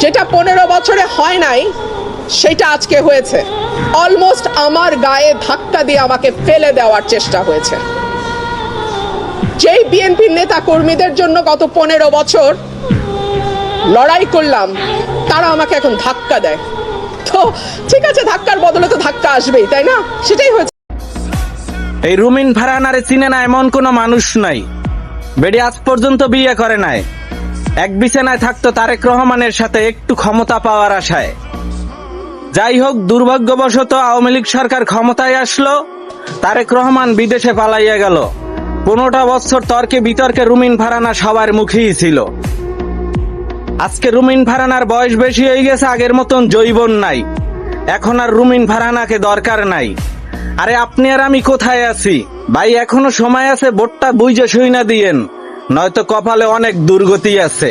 যেটা 15 বছরে হয় নাই সেটা আজকে হয়েছে। অলমোস্ট আমার গায়ে ধাক্কা দিয়ে আমাকে ফেলে দেওয়ার চেষ্টা হয়েছে। যেই বিএনপির নেতা কর্মীদের জন্য গত 15 বছর লড়াই করলাম, তারা আমাকে এখন ধাক্কা দেয়। তো ঠিক আছে, ধাক্কার বদলে তো ধাক্কা আসবেই, তাই না? সেটাই হয়েছে। এই রুমিন ফারহানারে চিনে না এমন কোনো মানুষ নাই। বেডি আজ পর্যন্ত বিয়ে করে নাই। এক বিছানায় থাকতো তারেক রহমানের সাথে একটু ক্ষমতা পাওয়ার আশায়। যাই হোক, দুর্ভাগ্যবশত আওয়ামী লীগ সরকার ক্ষমতায় আসলো, তারেক রহমান বিদেশে পালাইয়া গেল। 15টা বছর তর্কে বিতর্কে রুমিন ফারহানা সবার মুখেই ছিল। আজকে রুমিন ফারহানার বয়স বেশি হয়ে গেছে, আগের মতন যৌবন নাই। এখন আর রুমিন ফারহানাকে দরকার নাই। আরে আপনি আর আমি কোথায় আছি ভাই? এখনো সময় আছে, ভোটটা বুঝে শুই না দিয়েন, নয়তো কপালে অনেক দুর্গতি আছে।